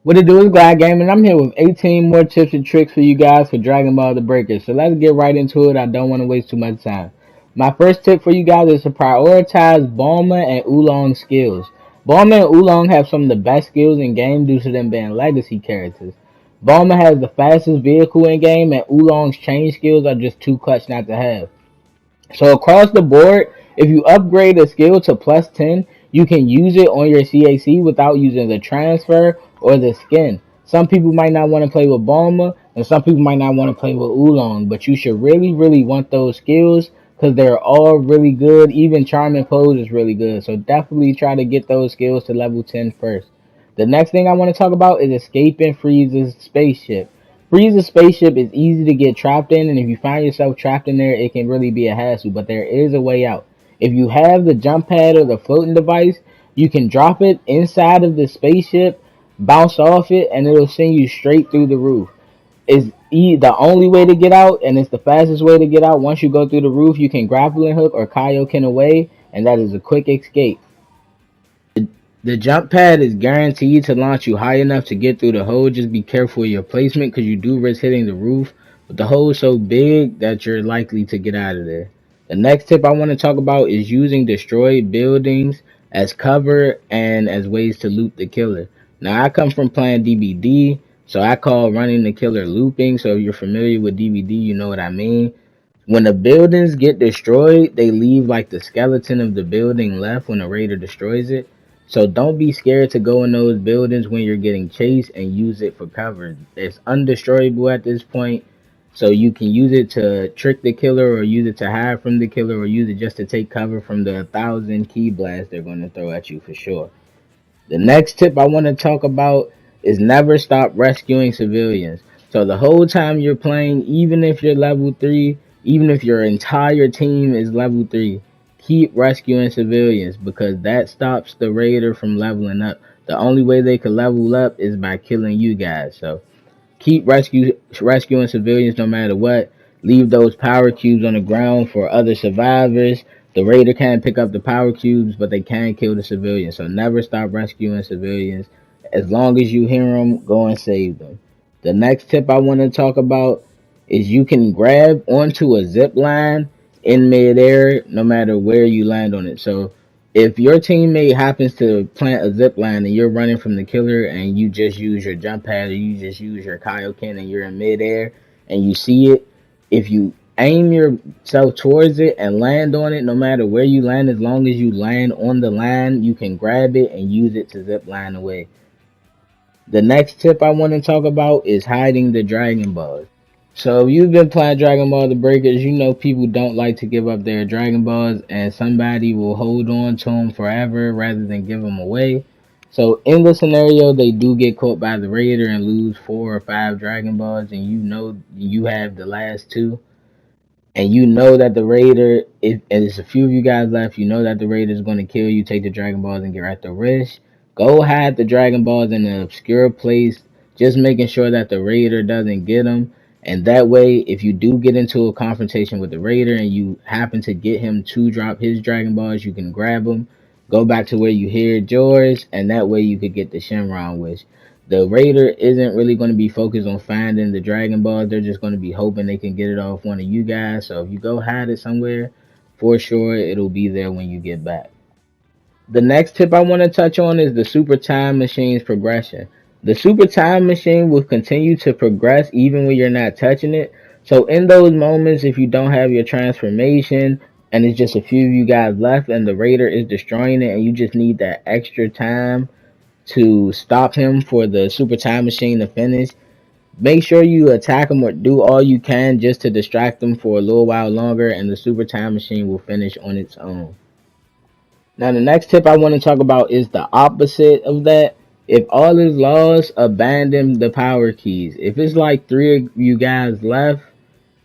What it do is Glad Game, and I'm here with 18 more tips and tricks for you guys for Dragon Ball The Breakers. So let's get right into it. I don't want to waste too much time. My first tip for you guys is to prioritize Bulma and Oolong skills. Bulma and Oolong have some of the best skills in game due to them being legacy characters. Bulma has the fastest vehicle in game, and Oolong's chain skills are just too clutch not to have. So across the board, if you upgrade a skill to plus 10, you can use it on your CAC without using the transfer or the skin. Some people might not want to play with Bulma, and some people might not want to play with Oolong, but you should really want those skills because they're all really good. Even Charming Pose is really good. So definitely try to get those skills to level 10 first. The next thing I want to talk about is escaping Frieza's spaceship. Frieza's spaceship is easy to get trapped in, and if you find yourself trapped in there, it can really be a hassle, but there is a way out. If you have the jump pad or the floating device, you can drop it inside of the spaceship, bounce off it, and it'll send you straight through the roof. It's the only way to get out, and it's the fastest way to get out. Once you go through the roof, you can grappling hook or Kaioken away, and that is a quick escape. The jump pad is guaranteed to launch you high enough to get through the hole. Just be careful of your placement because you do risk hitting the roof. But the hole is so big that you're likely to get out of there. The next tip I want to talk about is using destroyed buildings as cover and as ways to loop the killer. Now I come from playing DBD, so I call running the killer looping. So if you're familiar with DBD, you know what I mean. When the buildings get destroyed, they leave like the skeleton of the building left when a raider destroys it. So don't be scared to go in those buildings when you're getting chased and use it for cover. It's undestroyable at this point, so you can use it to trick the killer or use it to hide from the killer or use it just to take cover from the 1,000 key blasts they're going to throw at you for sure. The next tip I want to talk about is never stop rescuing civilians. So the whole time you're playing, even if you're level 3, even if your entire team is level 3, keep rescuing civilians because that stops the raider from leveling up. The only way they can level up is by killing you guys. So keep rescuing civilians no matter what. Leave those power cubes on the ground for other survivors. The raider can't pick up the power cubes, but they can kill the civilians. So never stop rescuing civilians. As long as you hear them, go and save them. The next tip I want to talk about is you can grab onto a zip line in midair no matter where you land on it. So if your teammate happens to plant a zip line and you're running from the killer and you just use your jump pad or you just use your Kaioken and you're in midair and you see it, if you aim yourself towards it and land on it, no matter where you land, as long as you land on the line, you can grab it and use it to zip line away. The next tip I want to talk about is hiding the Dragon Balls. So if you've been playing Dragon Ball The Breakers, you know people don't like to give up their Dragon Balls, and somebody will hold on to them forever rather than give them away. So in the scenario, they do get caught by the Raider and lose 4 or 5 Dragon Balls, and you know you have the last two, and you know that the Raider, if and there's a few of you guys left, you know that the Raider is going to kill you, take the Dragon Balls, and get right the wrist. Go hide the Dragon Balls in an obscure place, just making sure that the Raider doesn't get them. And that way, if you do get into a confrontation with the Raider and you happen to get him to drop his Dragon Balls, you can grab them, go back to where you heard yours, and that way you could get the Shenron Wish. The Raider isn't really going to be focused on finding the Dragon Balls. They're just going to be hoping they can get it off one of you guys. So if you go hide it somewhere, for sure it'll be there when you get back. The next tip I want to touch on is the Super Time Machine's progression. The Super Time Machine will continue to progress even when you're not touching it. So in those moments, if you don't have your transformation and it's just a few of you guys left and the Raider is destroying it and you just need that extra time to stop him for the Super Time Machine to finish, make sure you attack him or do all you can just to distract him for a little while longer, and the Super Time Machine will finish on its own. Now, the next tip I want to talk about is the opposite of that. If all is lost, abandon the power keys. If it's like 3 of you guys left,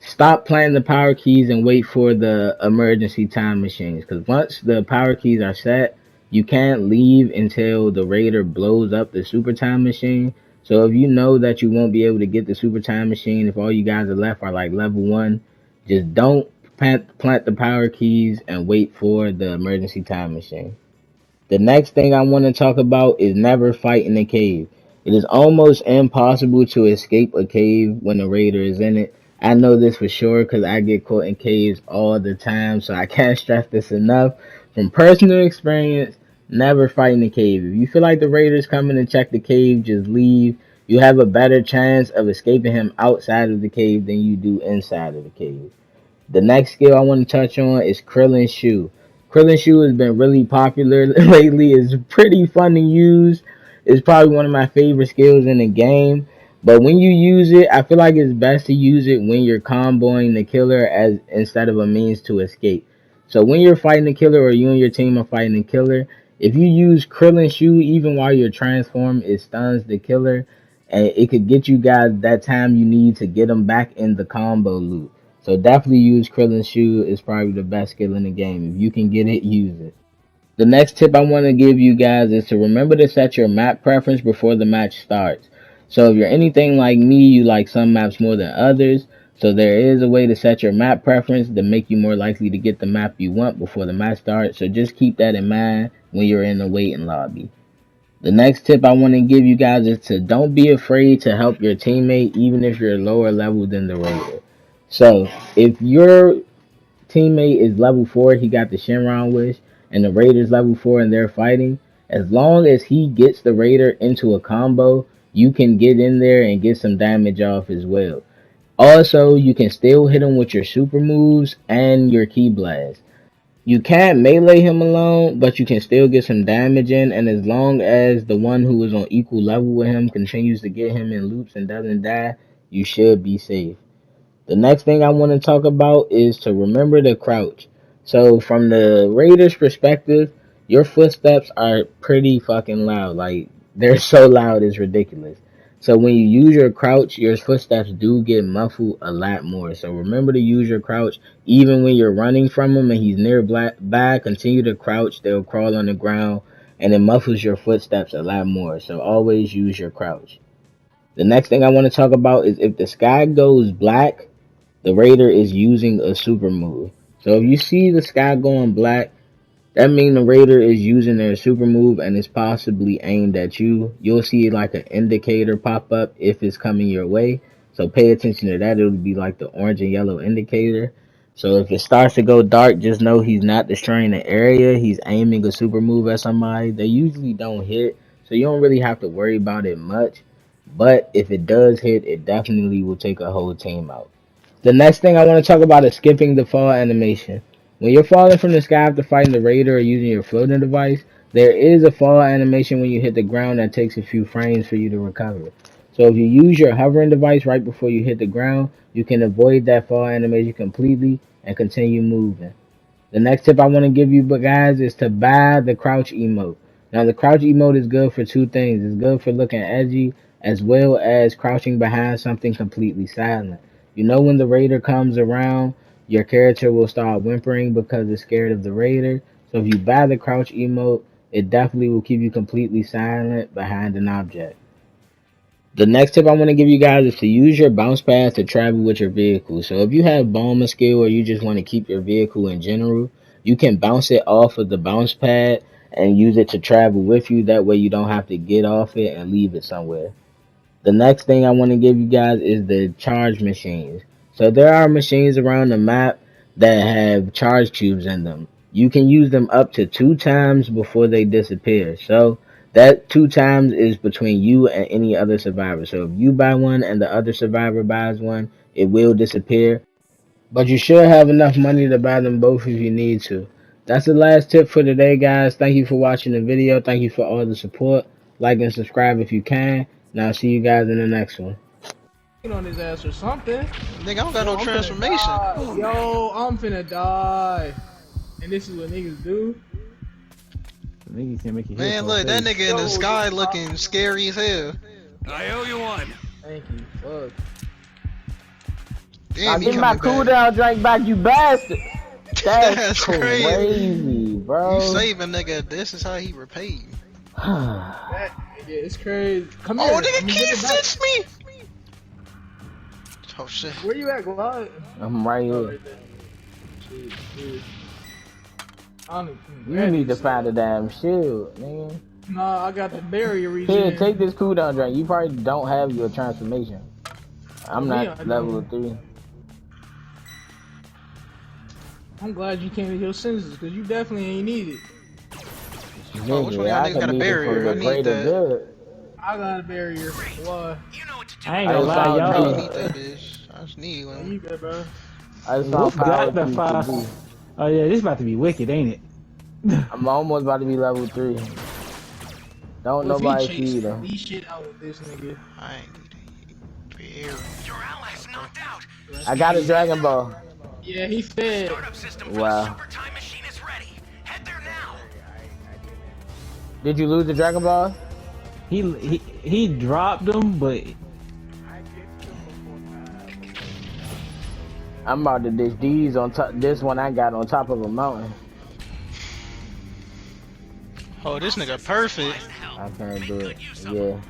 stop playing the power keys and wait for the emergency time machines. Because once the power keys are set, you can't leave until the Raider blows up the super time machine. So if you know that you won't be able to get the super time machine, if all you guys are left are like level 1, just don't plant the power keys and wait for the emergency time machine. The next thing I want to talk about is never fight in the cave. It is almost impossible to escape a cave when a raider is in it. I know this for sure because I get caught in caves all the time, so I can't stress this enough. From personal experience, never fight in the cave. If you feel like the raider's coming to check the cave, just leave. You have a better chance of escaping him outside of the cave than you do inside of the cave. The next skill I want to touch on is Krillin's Shoe. Krillin's Shoe has been really popular lately. It's pretty fun to use. It's probably one of my favorite skills in the game. But when you use it, I feel like it's best to use it when you're comboing the killer as instead of a means to escape. So when you're fighting the killer or you and your team are fighting the killer, if you use Krillin's Shoe even while you're transformed, it stuns the killer and it could get you guys that time you need to get them back in the combo loop. So definitely use Krillin's Shoe. It's probably the best skill in the game. If you can get it, use it. The next tip I want to give you guys is to remember to set your map preference before the match starts. So if you're anything like me, you like some maps more than others. So there is a way to set your map preference to make you more likely to get the map you want before the match starts. So just keep that in mind when you're in the waiting lobby. The next tip I want to give you guys is to don't be afraid to help your teammate even if you're lower level than the raider. So if your teammate is level 4, he got the Shenron Wish, and the Raider's level 4 and they're fighting, as long as he gets the Raider into a combo, you can get in there and get some damage off as well. Also, you can still hit him with your super moves and your Ki Blast. You can't melee him alone, but you can still get some damage in, and as long as the one who is on equal level with him continues to get him in loops and doesn't die, you should be safe. The next thing I want to talk about is to remember to crouch. So from the Raiders' perspective, your footsteps are pretty fucking loud. Like, they're so loud it's ridiculous. So when you use your crouch, your footsteps do get muffled a lot more. So remember to use your crouch even when you're running from him and he's nearby. Continue to crouch. They'll crawl on the ground and it muffles your footsteps a lot more. So always use your crouch. The next thing I want to talk about is if the sky goes black, the Raider is using a super move. So if you see the sky going black, that means the Raider is using their super move and it's possibly aimed at you. You'll see like an indicator pop up if it's coming your way. So pay attention to that. It'll be like the orange and yellow indicator. So if it starts to go dark, just know he's not destroying the area. He's aiming a super move at somebody. They usually don't hit, so you don't really have to worry about it much. But if it does hit, it definitely will take a whole team out. The next thing I want to talk about is skipping the fall animation. When you're falling from the sky after fighting the raider or using your floating device, there is a fall animation when you hit the ground that takes a few frames for you to recover. So if you use your hovering device right before you hit the ground, you can avoid that fall animation completely and continue moving. The next tip I want to give you guys is to buy the crouch emote. Now the crouch emote is good for two things. It's good for looking edgy as well as crouching behind something completely silent. You know when the raider comes around, your character will start whimpering because it's scared of the raider. So if you buy the crouch emote, it definitely will keep you completely silent behind an object. The next tip I want to give you guys is to use your bounce pads to travel with your vehicle. So if you have bomber skill or you just want to keep your vehicle in general, you can bounce it off of the bounce pad and use it to travel with you. That way you don't have to get off it and leave it somewhere. The next thing I want to give you guys is the charge machines. So there are machines around the map that have charge cubes in them. You can use them up to 2 times before they disappear. So that 2 times is between you and any other survivor. So if you buy one and the other survivor buys one, it will disappear. But you should have enough money to buy them both if you need to. That's the last tip for today, guys. Thank you for watching the video. Thank you for all the support. Like and subscribe if you can. Now, see you guys in the next one. On his ass or something. Nigga, I don't got no transformation. Yo, I'm finna die. And this is what niggas do. Niggas can make you Man, look, that nigga in the sky looking scary as hell. I owe you one. Thank you. Fuck. Damn, I get my cooldown drink back, you bastard. That's crazy, bro. You save a nigga, this is how he repaid. Yeah, it's crazy. Come here. Oh, nigga, Ki assist me! Oh shit. Where you at, Glide? I'm right here. Shit. You need to find a damn shield, man. Nah, I got the barrier Here, regen. take this cooldown drink. You probably don't have your transformation. I'm Me, not I level don't. 3. I'm glad you came to your senses, because you definitely ain't need it. Oh, which one of Nigga, y'all I niggas can got a need it for barrier? I the need greater that. good. I got a barrier. Why? I ain't I gonna just lie, found I y'all. don't D. need that bitch. I just need Yeah, one. you good, bro. I just found Wolf power got the keys to 5. D. Oh yeah, this about to be wicked, ain't it? I'm almost about to be level 3. Don't Well, if he nobody see chased you the though. beat shit out with this nigga. I ain't need a barrier. Your allies knocked out. I got a Dragon Ball. Yeah, he fed. Startup system for the Wow. super time machine is ready. Head there now. Did you lose the Dragon Ball? He dropped them, but I'm about to ditch these on top. This one I got on top of a mountain. Oh, this nigga perfect. I can't do it. Yeah.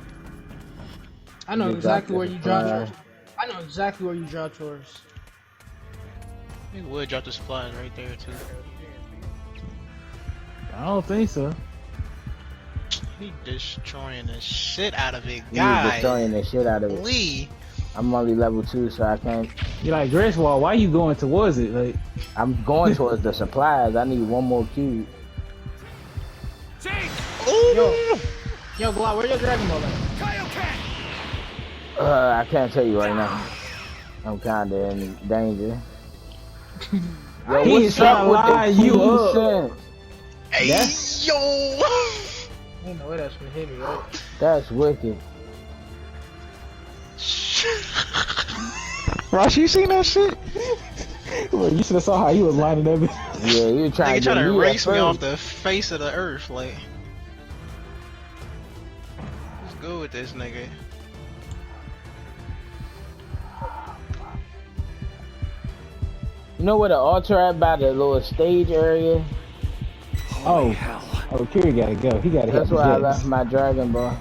I know You exactly dropped where the you dropped supply. yours. I know exactly where you dropped yours. Nigga would drop the supplies right there too. I don't think so. He destroying the shit out of it, You guy. destroying the shit out of it. Lee. I'm only level 2, so I can't. You're like Griswold, why you going towards it? Like, I'm going towards the supplies. I need one more cube. Yo, Glock, where your Dragon Ball at? I can't tell you right now. I'm kinda in danger. Yo, He what's is trying up to with the lie you key up. sense? Hey, That's- yo. Ain't no way that's gonna hit me, right? That's wicked. Ross, you seen that shit? well, you should have saw how he was lining up. Yeah, you trying Nigga to trying get to me erase at me off first. the face of the earth, like. Let's go with this nigga. You know where the altar at by the little stage area? Oh, Kiri gotta go. He gotta That's hit where I the left Jets. my Dragon Ball.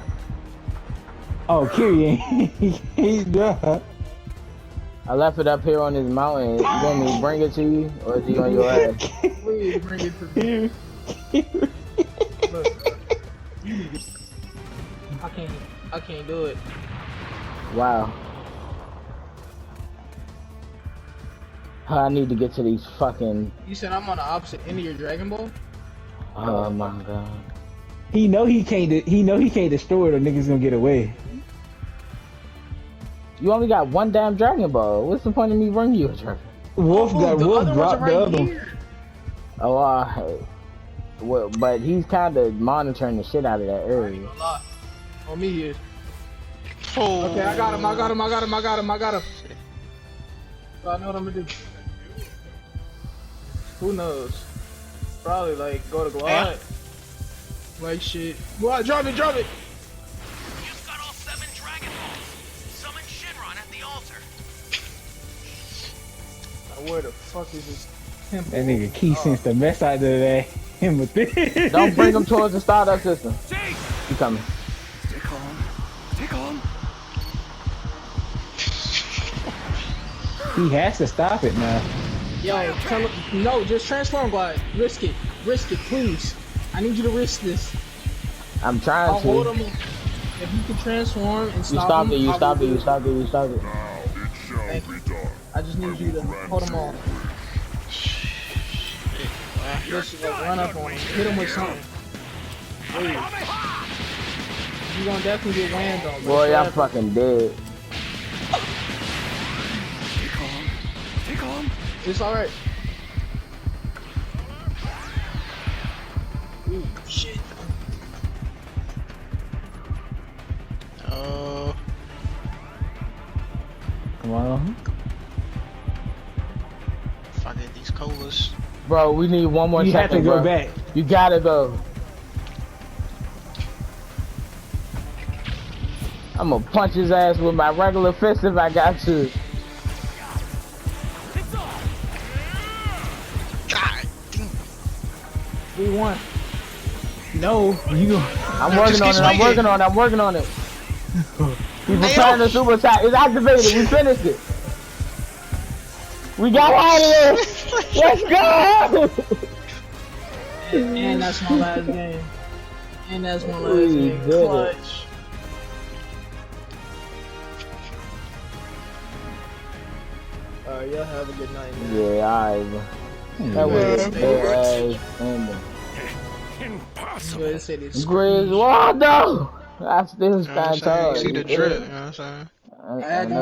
Oh, Kiri ain't. He's done. I left it up here on this mountain. You want me to bring it to you, or is he on your ass? Please bring it to me. Look, you need to- I can't do it. Wow. I need to get to these fucking. You said I'm on the opposite end of your Dragon Ball? Oh my god. He know he can't. He know he can't destroy it, or niggas gonna get away. You only got one damn Dragon Ball. What's the point of me bringing you a Dragon? Wolf got the Wolf other ones dropped are the right other one. here. Oh, well, but he's kind of monitoring the shit out of that area. A lot. On me here. Oh. Okay, I got him. So I know what I'm gonna do. Who knows? Probably like go to glide. Like shit. What? Drop it! You've got all 7 Dragon Balls. Summon Shinron at the altar. Now, where the fuck is this temple? That nigga Key sensed the mess out of that. Him with this. Don't bring him towards the Stardust system. He coming. Stay calm. Stay calm. He has to stop it now. Yo, tell him, no, just transform glide. Risk it, please. I need you to risk this. I'm trying I'll hold to. him. If you can transform and You stop stopped him, it. You I stopped will it. You do stopped it. You stopped it. Thank you. I just need you to hold him off. Just like run up on him, hit him with something. Please. You gonna definitely get whammed on. Boy, I'm fucking dead. Stay calm. Stay calm. It's alright. Ooh, shit. Oh. Come on. If I get these colas. Bro, we need one more You have second, to go bro. back. You gotta go. I'm gonna punch his ass with my regular fist if I got to. God damn. We won. No, you. I'm working on it. I'm working on it. I'm working on it. He's preparing the super attack. It's activated. We finished it. We got out of here. Let's go. And that's my last game. And that's one We last did nigga it. clutch. Alright, y'all have a good night, man. Yeah, alright. That was a big ass ending. Go ahead and say this. Griswaldo! I still You know what I'm stand saying? You tall. see You the feel drip, me? you know what I'm saying? I had to